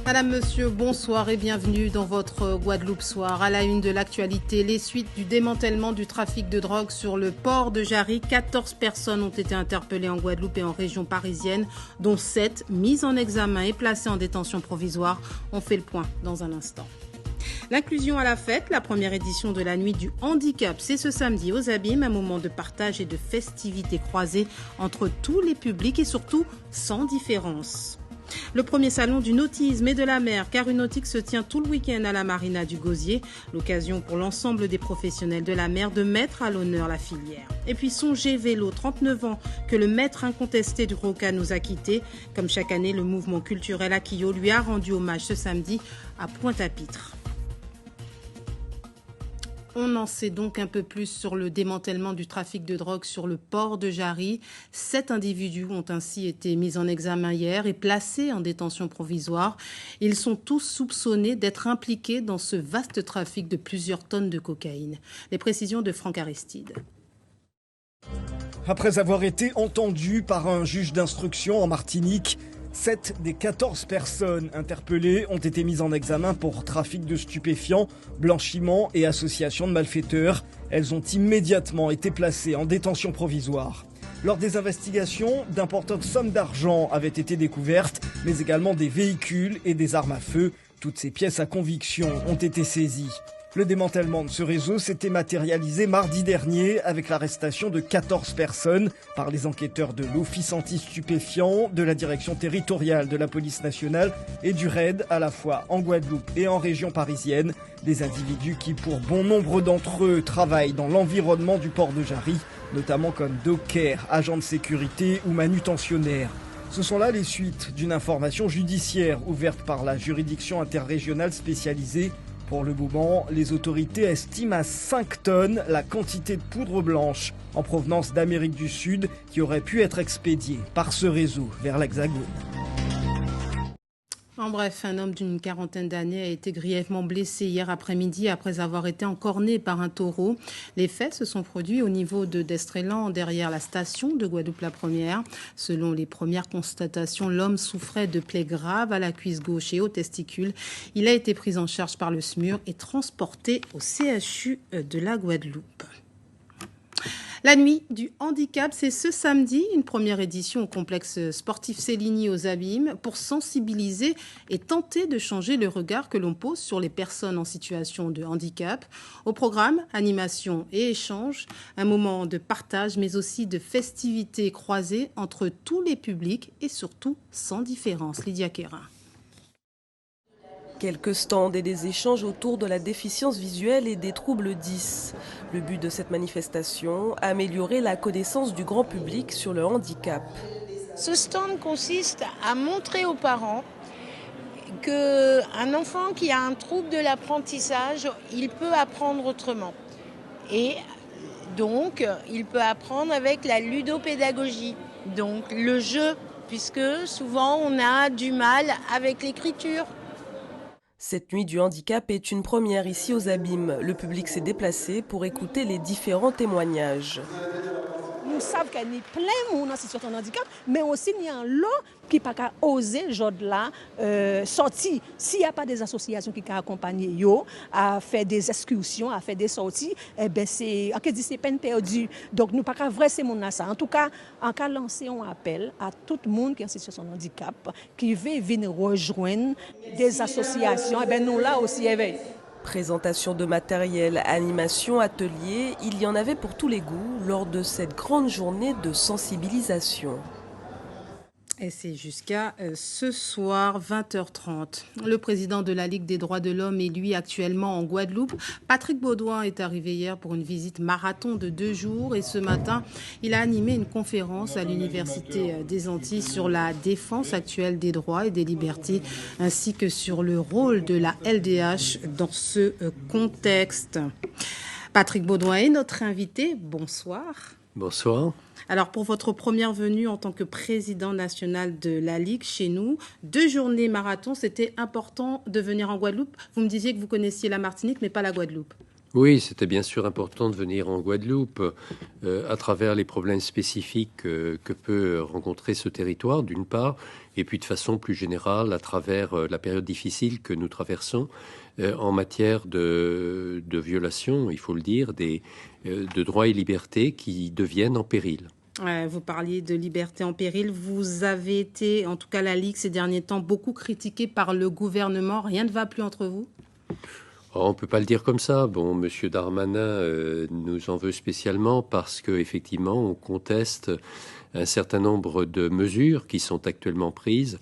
Madame, Monsieur, bonsoir et bienvenue dans votre Guadeloupe Soir. À la une de l'actualité, les suites du démantèlement du trafic de drogue sur le port de Jarry. 14 personnes ont été interpellées en Guadeloupe et en région parisienne, dont 7 mises en examen et placées en détention provisoire. On fait le point dans un instant. L'inclusion à la fête, la première édition de la nuit du handicap, c'est ce samedi aux Abîmes, un moment de partage et de festivités croisées entre tous les publics et surtout sans différence. Le premier salon du nautisme et de la mer, Carunautique, se tient tout le week-end à la marina du Gosier. L'occasion pour l'ensemble des professionnels de la mer de mettre à l'honneur la filière. Et puis Songez Vélo, 39 ans, que le maître incontesté du Roca nous a quittés. Comme chaque année, le mouvement culturel Akio lui a rendu hommage ce samedi à Pointe-à-Pitre. On en sait donc un peu plus sur le démantèlement du trafic de drogue sur le port de Jarry. 7 individus ont ainsi été mis en examen hier et placés en détention provisoire. Ils sont tous soupçonnés d'être impliqués dans ce vaste trafic de plusieurs tonnes de cocaïne. Les précisions de Franck Aristide. Après avoir été entendus par un juge d'instruction en Martinique, 7 des 14 personnes interpellées ont été mises en examen pour trafic de stupéfiants, blanchiment et association de malfaiteurs. Elles ont immédiatement été placées en détention provisoire. Lors des investigations, d'importantes sommes d'argent avaient été découvertes, mais également des véhicules et des armes à feu. Toutes ces pièces à conviction ont été saisies. Le démantèlement de ce réseau s'était matérialisé mardi dernier avec l'arrestation de 14 personnes par les enquêteurs de l'Office anti-stupéfiants, de la direction territoriale de la police nationale et du RAID à la fois en Guadeloupe et en région parisienne. Des individus qui, pour bon nombre d'entre eux, travaillent dans l'environnement du port de Jarry, notamment comme dockers, agents de sécurité ou manutentionnaires. Ce sont là les suites d'une information judiciaire ouverte par la juridiction interrégionale spécialisée. Pour le moment, les autorités estiment à 5 tonnes la quantité de poudre blanche en provenance d'Amérique du Sud qui aurait pu être expédiée par ce réseau vers l'Hexagone. En bref, un homme d'une quarantaine d'années a été grièvement blessé hier après-midi après avoir été encorné par un taureau. Les faits se sont produits au niveau de Destrélan, derrière la station de Guadeloupe-la-Première. Selon les premières constatations, l'homme souffrait de plaies graves à la cuisse gauche et aux testicules. Il a été pris en charge par le SMUR et transporté au CHU de la Guadeloupe. La nuit du handicap, c'est ce samedi, une première édition au complexe sportif Céligny aux Abîmes pour sensibiliser et tenter de changer le regard que l'on pose sur les personnes en situation de handicap. Au programme, animation et échange, un moment de partage mais aussi de festivités croisées entre tous les publics et surtout sans différence. Lydia Kérin. Quelques stands et des échanges autour de la déficience visuelle et des troubles 10. Le but de cette manifestation, améliorer la connaissance du grand public sur le handicap. Ce stand consiste à montrer aux parents qu'un enfant qui a un trouble de l'apprentissage, il peut apprendre autrement. Et donc, il peut apprendre avec la ludopédagogie, donc le jeu, puisque souvent on a du mal avec l'écriture. Cette nuit du handicap est une première ici aux Abîmes. Le public s'est déplacé pour écouter les différents témoignages. Nous savons qu'il y a plein de monde en situation de handicap, mais aussi il y a un lot qui n'a pas osé là sortir. S'il n'y a pas des associations qui accompagnent à faire des excursions, à faire des sorties, eh ben c'est peine perdue. Donc nous ne pouvons pas vrai ces monde ça. En tout cas, en cas lancer un appel à tout le monde qui est en situation de handicap, qui veut venir rejoindre des associations, eh ben nous là aussi éveillés. Présentation de matériel, animation, ateliers, il y en avait pour tous les goûts lors de cette grande journée de sensibilisation. Et c'est jusqu'à ce soir, 20h30. Le président de la Ligue des droits de l'homme est lui actuellement en Guadeloupe. Patrick Beaudoin est arrivé hier pour une visite marathon de 2 jours. Et ce matin, il a animé une conférence à l'Université des Antilles sur la défense actuelle des droits et des libertés, ainsi que sur le rôle de la LDH dans ce contexte. Patrick Beaudoin est notre invité. Bonsoir. Bonsoir. Alors, pour votre première venue en tant que président national de la Ligue chez nous, 2 journées marathon, c'était important de venir en Guadeloupe. Vous me disiez que vous connaissiez la Martinique, mais pas la Guadeloupe. Oui, c'était bien sûr important de venir en Guadeloupe à travers les problèmes spécifiques que peut rencontrer ce territoire, d'une part, et puis de façon plus générale à travers la période difficile que nous traversons en matière de violation, il faut le dire, de droits et libertés qui deviennent en péril. Vous parliez de liberté en péril. Vous avez été, en tout cas la Ligue, ces derniers temps, beaucoup critiqué par le gouvernement. Rien ne va plus entre vous ? On ne peut pas le dire comme ça. Bon, M. Darmanin nous en veut spécialement parce qu'effectivement, on conteste un certain nombre de mesures qui sont actuellement prises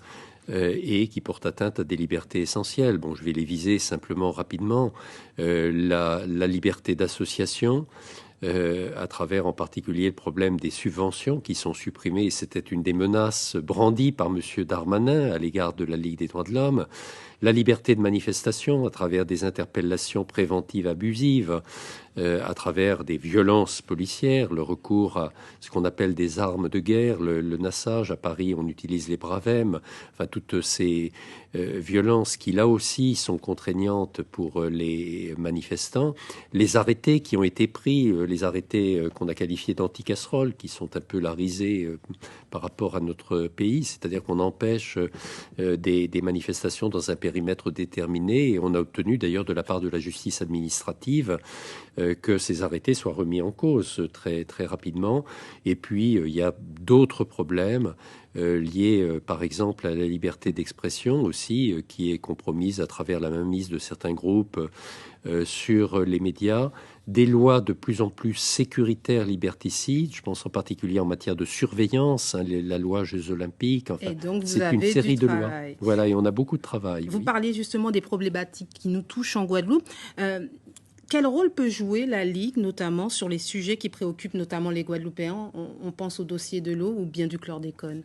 et qui portent atteinte à des libertés essentielles. Bon, je vais les viser simplement rapidement. La liberté d'association, à travers en particulier le problème des subventions qui sont supprimées. C'était une des menaces brandies par M. Darmanin à l'égard de la Ligue des droits de l'homme. La liberté de manifestation à travers des interpellations préventives abusives, à travers des violences policières, le recours à ce qu'on appelle des armes de guerre, le nassage. À Paris, on utilise les bravem. Enfin, toutes ces violences qui, là aussi, sont contraignantes pour les manifestants. Les arrêtés qui ont été pris, les arrêtés qu'on a qualifiés d'anti-casseroles, qui sont un peu la risée par rapport à notre pays, c'est-à-dire qu'on empêche des manifestations dans un périmètre déterminé, et on a obtenu d'ailleurs de la part de la justice administrative que ces arrêtés soient remis en cause très, très rapidement. Et puis, il y a d'autres problèmes liés, par exemple, à la liberté d'expression aussi, qui est compromise à travers la mainmise de certains groupes sur les médias. Des lois de plus en plus sécuritaires, liberticides, je pense en particulier en matière de surveillance, la loi Jeux Olympiques, enfin, et donc c'est une série de lois. Voilà, et on a beaucoup de travail. Vous parliez justement des problématiques qui nous touchent en Guadeloupe. Quel rôle peut jouer la Ligue, notamment sur les sujets qui préoccupent notamment les Guadeloupéens ? On pense au dossier de l'eau ou bien du chlordécone.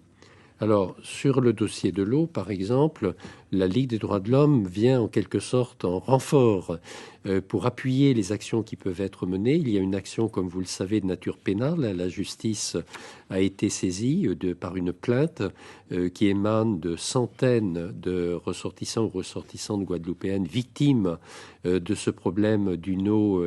Alors, sur le dossier de l'eau, par exemple, la Ligue des droits de l'homme vient en quelque sorte en renfort pour appuyer les actions qui peuvent être menées. Il y a une action, comme vous le savez, de nature pénale. La justice a été saisie par une plainte qui émane de centaines de ressortissants ou ressortissantes guadeloupéennes victimes de ce problème d'une eau,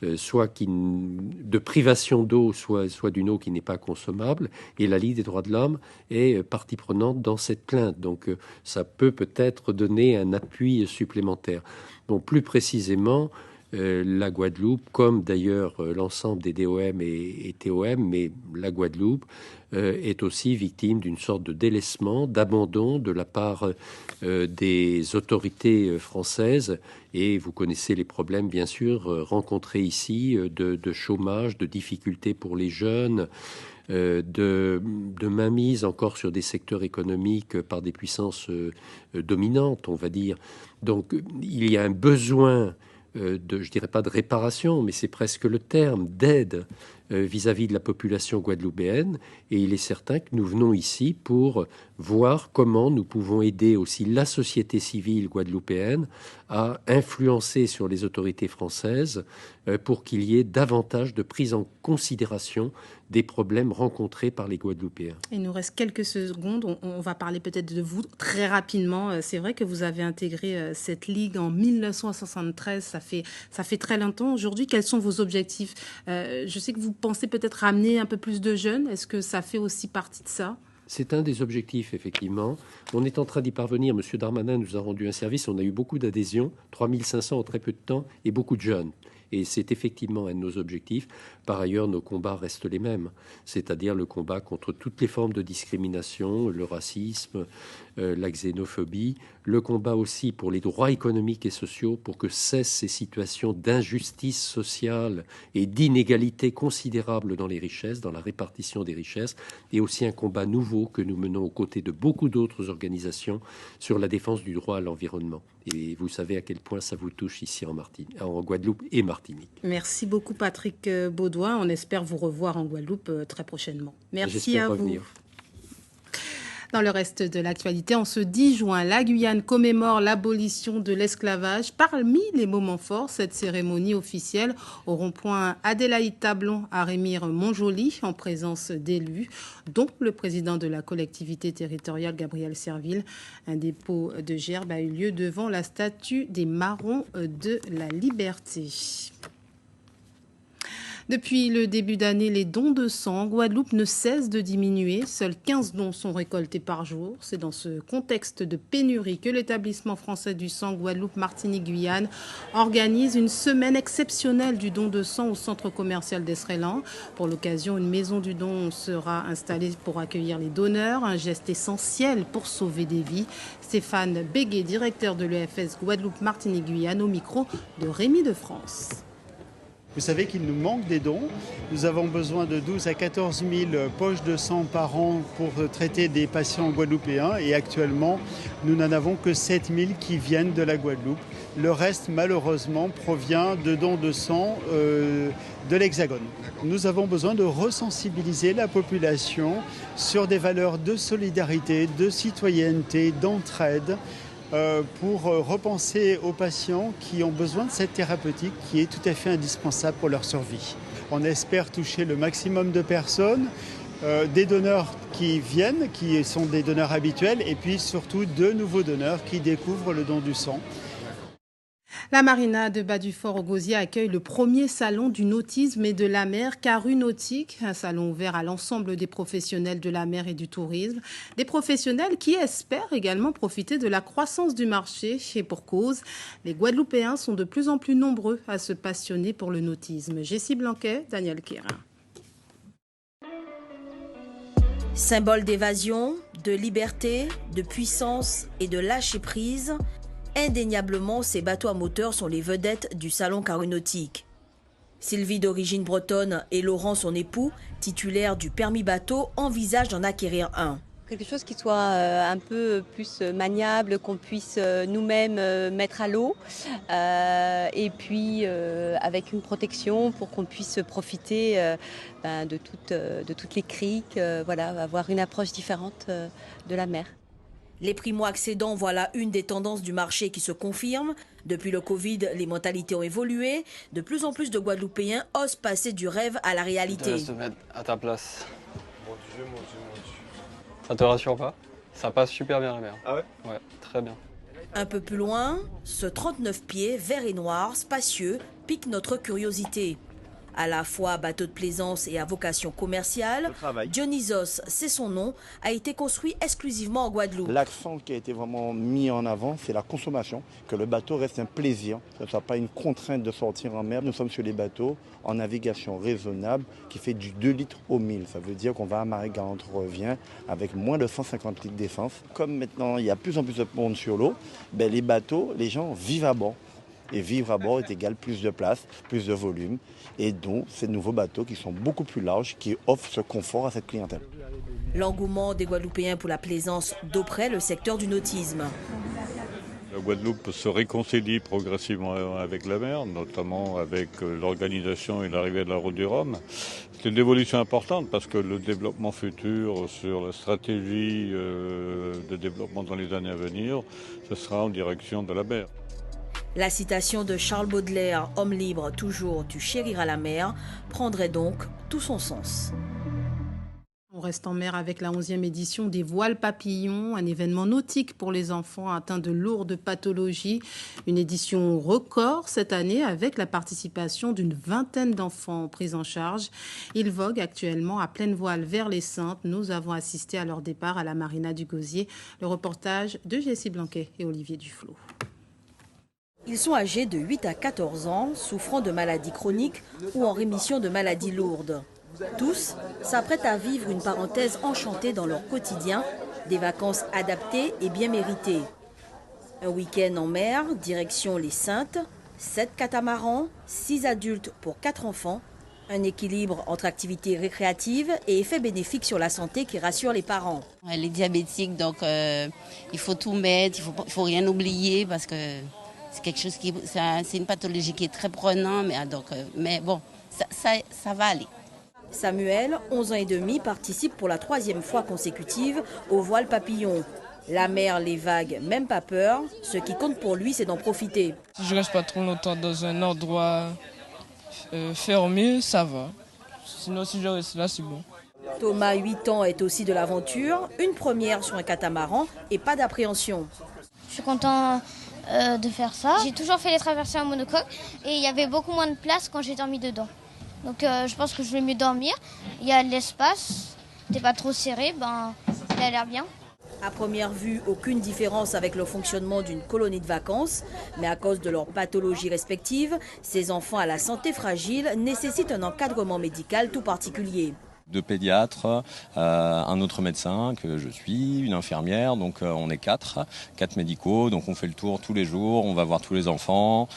de privation d'eau, soit d'une eau qui n'est pas consommable. Et la Ligue des droits de l'homme est partie prenante dans cette plainte. Donc ça peut-être donner un appui supplémentaire. Donc plus précisément, la Guadeloupe, comme d'ailleurs l'ensemble des DOM et TOM, mais la Guadeloupe est aussi victime d'une sorte de délaissement, d'abandon de la part des autorités françaises. Et vous connaissez les problèmes, bien sûr, rencontrés ici, de chômage, de difficultés pour les jeunes, de mainmise encore sur des secteurs économiques par des puissances dominantes, on va dire. Donc il y a un besoin je dirais pas de réparation, mais c'est presque le terme, d'aide vis-à-vis de la population guadeloupéenne. Et il est certain que nous venons ici pour voir comment nous pouvons aider aussi la société civile guadeloupéenne à influencer sur les autorités françaises pour qu'il y ait davantage de prise en considération des problèmes rencontrés par les Guadeloupéens. Il nous reste quelques secondes. On va parler peut-être de vous très rapidement. C'est vrai que vous avez intégré cette ligue en 1973. Ça fait très longtemps. Aujourd'hui, quels sont vos objectifs ? Je sais que vous pensez peut-être ramener un peu plus de jeunes. Est-ce que ça fait aussi partie de ça ? C'est un des objectifs, effectivement. On est en train d'y parvenir. Monsieur Darmanin nous a rendu un service. On a eu beaucoup d'adhésions, 3500 en très peu de temps, et beaucoup de jeunes. Et c'est effectivement un de nos objectifs. Par ailleurs, nos combats restent les mêmes, c'est-à-dire le combat contre toutes les formes de discrimination, le racisme, la xénophobie, le combat aussi pour les droits économiques et sociaux, pour que cessent ces situations d'injustice sociale et d'inégalité considérable dans les richesses, dans la répartition des richesses, et aussi un combat nouveau que nous menons aux côtés de beaucoup d'autres organisations sur la défense du droit à l'environnement. Et vous savez à quel point ça vous touche ici en Guadeloupe et Martinique. Merci beaucoup Patrick Beaudoin. On espère vous revoir en Guadeloupe très prochainement. Merci à vous. Dans le reste de l'actualité, en ce 10 juin, la Guyane commémore l'abolition de l'esclavage. Parmi les moments forts, cette cérémonie officielle au rond-point Adélaïde-Tablon à Rémire-Montjoly, en présence d'élus, dont le président de la collectivité territoriale, Gabriel Serville. Un dépôt de gerbe a eu lieu devant la statue des Marrons de la Liberté. Depuis le début d'année, les dons de sang en Guadeloupe ne cessent de diminuer. Seuls 15 dons sont récoltés par jour. C'est dans ce contexte de pénurie que l'établissement français du sang Guadeloupe, Martinique, Guyane organise une semaine exceptionnelle du don de sang au centre commercial d'Esrélan. Pour l'occasion, une maison du don sera installée pour accueillir les donneurs, un geste essentiel pour sauver des vies. Stéphane Béguet, directeur de l'EFS Guadeloupe, Martinique, Guyane, au micro de Rémi de France. Vous savez qu'il nous manque des dons. Nous avons besoin de 12 à 14 000 poches de sang par an pour traiter des patients guadeloupéens. Et actuellement, nous n'en avons que 7 000 qui viennent de la Guadeloupe. Le reste, malheureusement, provient de dons de sang de l'Hexagone. Nous avons besoin de resensibiliser la population sur des valeurs de solidarité, de citoyenneté, d'entraide, pour repenser aux patients qui ont besoin de cette thérapeutique qui est tout à fait indispensable pour leur survie. On espère toucher le maximum de personnes, des donneurs qui viennent, qui sont des donneurs habituels, et puis surtout de nouveaux donneurs qui découvrent le don du sang. La marina de Bas-du-Fort au Gosier accueille le premier salon du nautisme et de la mer, Caru Nautique, un salon ouvert à l'ensemble des professionnels de la mer et du tourisme. Des professionnels qui espèrent également profiter de la croissance du marché. Et pour cause, les Guadeloupéens sont de plus en plus nombreux à se passionner pour le nautisme. Jessie Blanquet, Daniel Kérin. Symbole d'évasion, de liberté, de puissance et de lâcher-prise, indéniablement, ces bateaux à moteur sont les vedettes du salon Caru Nautique. Sylvie, d'origine bretonne, et Laurent, son époux, titulaire du permis bateau, envisagent d'en acquérir un. Quelque chose qui soit un peu plus maniable, qu'on puisse nous-mêmes mettre à l'eau, et puis avec une protection pour qu'on puisse profiter de toutes les criques, voilà, avoir une approche différente de la mer. Les primo-accédants, voilà une des tendances du marché qui se confirme. Depuis le Covid, les mentalités ont évolué. De plus en plus de Guadeloupéens osent passer du rêve à la réalité. Je te mettre à ta place. Mon Dieu. Ça te rassure pas? Ça passe super bien la mer. Ah ouais? Ouais, très bien. Un peu plus loin, ce 39 pieds, vert et noir, spacieux, pique notre curiosité. À la fois bateau de plaisance et à vocation commerciale, Dionysos, c'est son nom, a été construit exclusivement en Guadeloupe. L'accent qui a été vraiment mis en avant, c'est la consommation, que le bateau reste un plaisir, que ce ne soit pas une contrainte de sortir en mer. Nous sommes sur les bateaux en navigation raisonnable qui fait du 2 litres au 1000. Ça veut dire qu'on va amarrer Garante-Revient avec moins de 150 litres d'essence. Comme maintenant il y a plus en plus de monde sur l'eau, les bateaux, les gens vivent à bord. Et vivre à bord est égal plus de place, plus de volume, et donc ces nouveaux bateaux qui sont beaucoup plus larges, qui offrent ce confort à cette clientèle. L'engouement des Guadeloupéens pour la plaisance d'auprès le secteur du nautisme. La Guadeloupe se réconcilie progressivement avec la mer, notamment avec l'organisation et l'arrivée de la route du Rhum. C'est une évolution importante parce que le développement futur sur la stratégie de développement dans les années à venir, ce sera en direction de la mer. La citation de Charles Baudelaire, homme libre, toujours tu chériras la mer, prendrait donc tout son sens. On reste en mer avec la 11e édition des voiles papillons, un événement nautique pour les enfants atteints de lourdes pathologies. Une édition record cette année avec la participation d'une vingtaine d'enfants pris en charge. Ils voguent actuellement à pleine voile vers les Saintes. Nous avons assisté à leur départ à la marina du Gosier. Le reportage de Jessie Blanquet et Olivier Duflot. Ils sont âgés de 8 à 14 ans, souffrant de maladies chroniques ou en rémission de maladies lourdes. Tous s'apprêtent à vivre une parenthèse enchantée dans leur quotidien, des vacances adaptées et bien méritées. Un week-end en mer, direction les Saintes, 7 catamarans, 6 adultes pour 4 enfants, un équilibre entre activités récréatives et effets bénéfiques sur la santé qui rassure les parents. Elle est diabétique, donc il faut tout mettre, il faut rien oublier parce que c'est quelque chose c'est une pathologie qui est très prenante, mais bon, ça va aller. Samuel, 11 ans et demi, participe pour la 3e fois consécutive au voile papillon. La mer, les vagues, même pas peur. Ce qui compte pour lui, c'est d'en profiter. Si je reste pas trop longtemps dans un endroit fermé, ça va. Sinon, si je reste là, c'est bon. Thomas, 8 ans, est aussi de l'aventure. Une première sur un catamaran et pas d'appréhension. Je suis content de faire ça. J'ai toujours fait les traversées en monocoque et il y avait beaucoup moins de place quand j'ai dormi dedans. Donc je pense que je vais mieux dormir. Il y a de l'espace, t'es pas trop serré, il a l'air bien. À première vue, aucune différence avec le fonctionnement d'une colonie de vacances, mais à cause de leurs pathologies respectives, ces enfants à la santé fragile nécessitent un encadrement médical tout particulier. 2 pédiatres, un autre médecin que je suis, une infirmière, donc on est 4 médicaux, donc on fait le tour tous les jours, on va voir tous les enfants,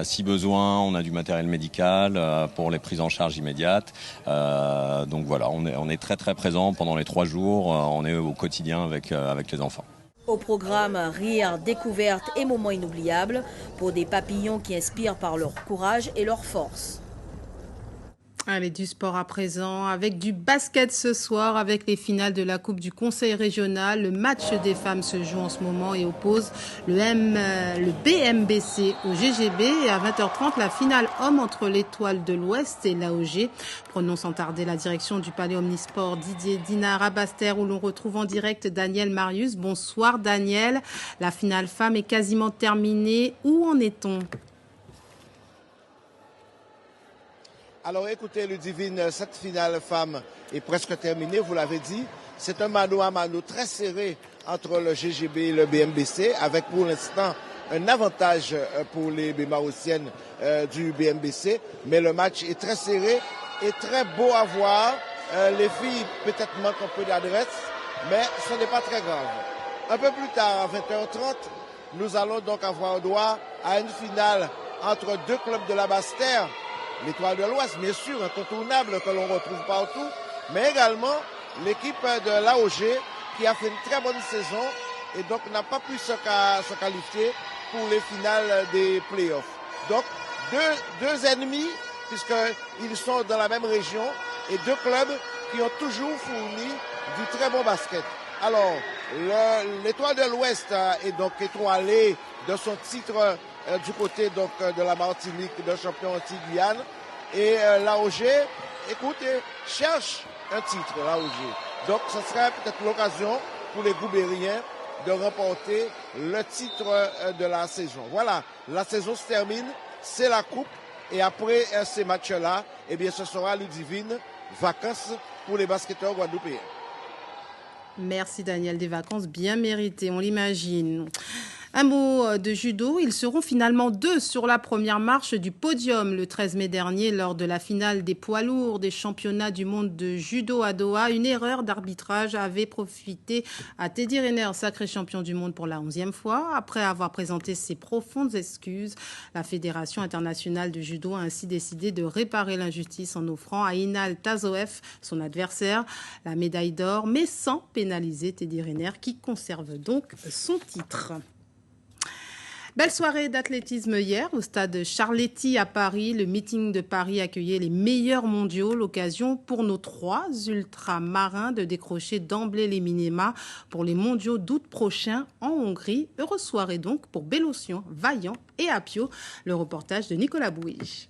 si besoin on a du matériel médical pour les prises en charge immédiates, donc voilà, on est très très présent pendant les 3 jours, on est au quotidien avec les enfants. Au programme, rire, découvertes et moments inoubliables pour des papillons qui inspirent par leur courage et leur force. Allez, du sport à présent, avec du basket ce soir, avec les finales de la Coupe du Conseil régional. Le match des femmes se joue en ce moment et oppose le BMBC au GGB. Et à 20h30, la finale homme entre l'Étoile de l'Ouest et l'AOG. Prenons sans tarder la direction du Palais Omnisport Didier Dinard à Basse-Terre, où l'on retrouve en direct Daniel Marius. Bonsoir Daniel, la finale femme est quasiment terminée. Où en est-on ? Alors écoutez, Ludivine, cette finale femme est presque terminée, vous l'avez dit. C'est un mano à mano très serré entre le GGB et le BMBC, avec pour l'instant un avantage pour les Bémarossiennes du BMBC. Mais le match est très serré et très beau à voir. Les filles peut-être manquent un peu d'adresse, mais ce n'est pas très grave. Un peu plus tard, à 20h30, nous allons donc avoir droit à une finale entre 2 clubs de la Basse-Terre. L'Étoile de l'Ouest, bien sûr, incontournable, que l'on retrouve partout, mais également l'équipe de l'AOG qui a fait une très bonne saison et donc n'a pas pu se qualifier pour les finales des playoffs. Donc, deux ennemis, puisqu'ils sont dans la même région, et 2 clubs qui ont toujours fourni du très bon basket. Alors, l'Étoile de l'Ouest est donc étoilée de son titre du côté donc de la Martinique, de champion anti-Guyane. Et l'AOG, écoutez, cherche un titre, l'AOG. Donc, ce serait peut-être l'occasion pour les Goubériens de remporter le titre de la saison. Voilà, la saison se termine, c'est la coupe. Et après ces matchs-là, eh bien, ce sera Ludivine, vacances pour les basketteurs guadeloupéens. Merci Daniel, des vacances bien méritées, on l'imagine. Un mot de judo, ils seront finalement 2 sur la première marche du podium le 13 mai dernier lors de la finale des poids lourds des championnats du monde de judo à Doha. Une erreur d'arbitrage avait profité à Teddy Riner, sacré champion du monde pour la 11e fois. Après avoir présenté ses profondes excuses, la Fédération internationale de judo a ainsi décidé de réparer l'injustice en offrant à Inal Tazoev, son adversaire, la médaille d'or, mais sans pénaliser Teddy Riner qui conserve donc son titre. Belle soirée d'athlétisme hier au stade Charletti à Paris. Le meeting de Paris accueillait les meilleurs mondiaux. L'occasion pour nos 3 ultramarins de décrocher d'emblée les minima pour les mondiaux d'août prochain en Hongrie. Heureuse soirée donc pour Bélocian, Vaillant et Apio. Le reportage de Nicolas Bouige.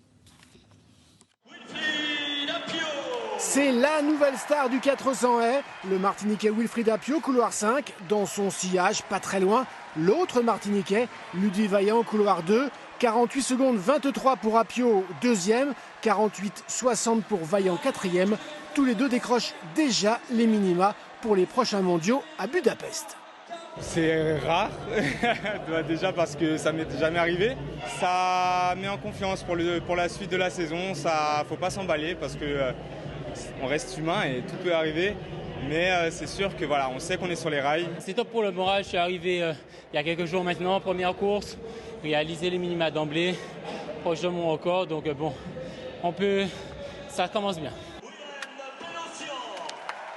C'est la nouvelle star du 400 haies, le Martiniquais Wilfried Apio, couloir 5. Dans son sillage, pas très loin, l'autre Martiniquais, Ludwig Vaillant, couloir 2. 48 secondes 23 pour Apio, 2e. 48-60 pour Vaillant, 4e. Tous les 2 décrochent déjà les minima pour les prochains mondiaux à Budapest. C'est rare, déjà parce que ça m'est jamais arrivé. Ça met en confiance pour la suite de la saison. Ça, faut pas s'emballer parce que on reste humain et tout peut arriver. Mais c'est sûr que voilà, on sait qu'on est sur les rails. C'est top pour le moral. Je suis arrivé il y a quelques jours maintenant, première course, réaliser les minima d'emblée, proche de mon record. Donc bon, ça commence bien.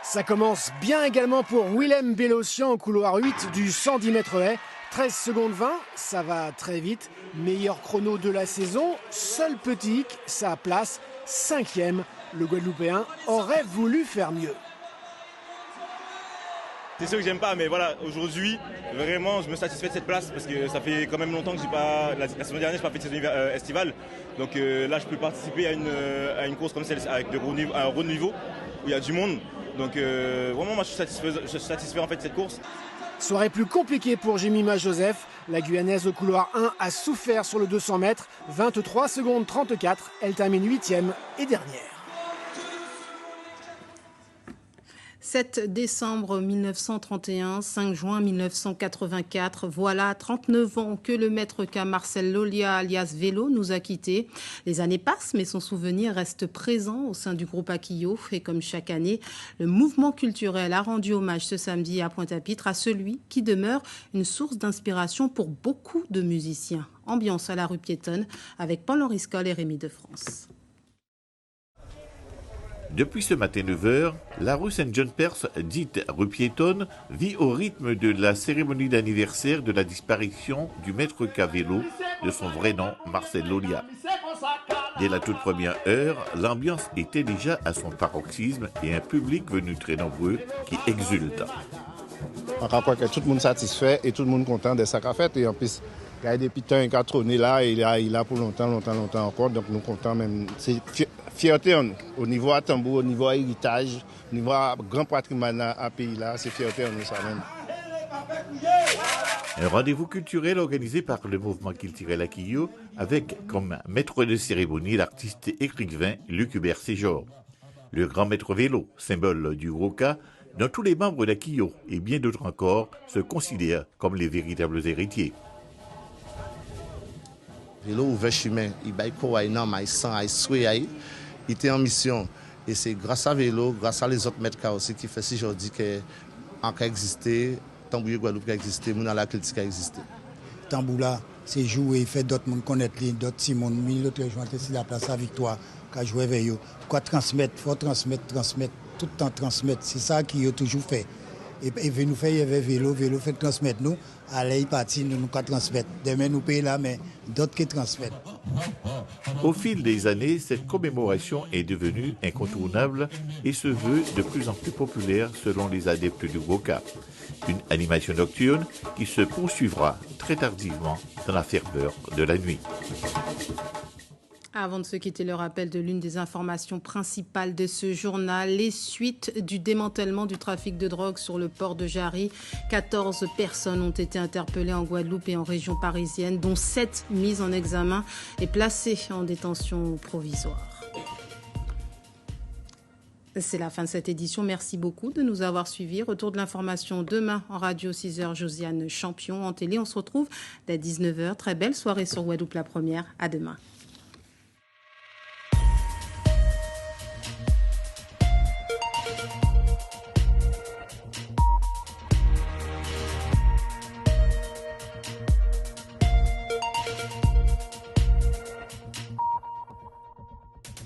Ça commence bien également pour Willem Bélocian au couloir 8 du 110 mètres haies. 13 secondes 20, ça va très vite. Meilleur chrono de la saison. Seul petit hic, sa place 5e. Le Guadeloupéen aurait voulu faire mieux. C'est sûr que j'aime pas, mais voilà, aujourd'hui, vraiment, je me satisfais de cette place parce que ça fait quand même longtemps que j'ai pas. La saison dernière, j'ai pas fait de saison estivale. Donc là, je peux participer à une course comme celle avec un gros niveau où il y a du monde. Donc vraiment, moi, je suis satisfait en fait de cette course. Soirée plus compliquée pour Jemima Joseph. La Guyanaise au couloir 1 a souffert sur le 200 mètres. 23 secondes 34. Elle termine 8e et dernière. 7 décembre 1931, 5 juin 1984, voilà 39 ans que le maître K. Marcel Lolia alias Vélo nous a quittés. Les années passent, mais son souvenir reste présent au sein du groupe Akio. Et comme chaque année, le mouvement culturel a rendu hommage ce samedi à Pointe-à-Pitre à celui qui demeure une source d'inspiration pour beaucoup de musiciens. Ambiance à la rue piétonne avec Paul-Henri Scoll et Rémi de France. Depuis ce matin 9h, la rue Saint-John-Perse, dite rue piétonne, vit au rythme de la cérémonie d'anniversaire de la disparition du maître K. Vélo, de son vrai nom, Marcel Lolia. Dès la toute première heure, l'ambiance était déjà à son paroxysme et un public venu très nombreux qui exulte. On croit que tout le monde satisfait et tout le monde content de sa fête. Et en plus, il y a des pitons qui ont trôné là, et il est là pour longtemps encore. Donc nous comptons même. C'est fierté au niveau à tambour, au niveau à héritage, au niveau à grand patrimoine à pays là, c'est fierté en nous ça même. Un rendez-vous culturel organisé par le mouvement culturel Akio avec comme maître de cérémonie l'artiste et écrivain Luc Hubert Séjor. Le grand maître vélo, symbole du gros cas, dont tous les membres d'Akio et bien d'autres encore se considèrent comme les véritables héritiers. Vélo ouvert chemin, il baille quoi, non, mais sans, il souhaite, il était en mission. Et c'est grâce à Vélo, grâce à les autres maîtres aussi qui fait si je dis que en cas existé, Tambouille Guadeloupe a existé, mon la critique a existé. Tamboula, c'est jouer, fait d'autres monde connaître les d'autres Simon, l'autre joint ici la place à Victoire, qu'a joué avec eux. Quoi transmettre, faut transmettre, tout le temps transmettre, c'est ça qu'il a toujours fait. Et veut nous faire avec Vélo fait transmettre nous, allez partir nous transmettre. Demain nous payons là, mais d'autres qui transmettent. Au fil des années, cette commémoration est devenue incontournable et se veut de plus en plus populaire selon les adeptes du Goka. Une animation nocturne qui se poursuivra très tardivement dans la ferveur de la nuit. Avant de se quitter, le rappel de l'une des informations principales de ce journal, les suites du démantèlement du trafic de drogue sur le port de Jarry. 14 personnes ont été interpellées en Guadeloupe et en région parisienne, dont 7 mises en examen et placées en détention provisoire. C'est la fin de cette édition. Merci beaucoup de nous avoir suivis. Retour de l'information demain en radio 6h, Josiane Champion. En télé, on se retrouve dès 19h. Très belle soirée sur Guadeloupe la première. À demain.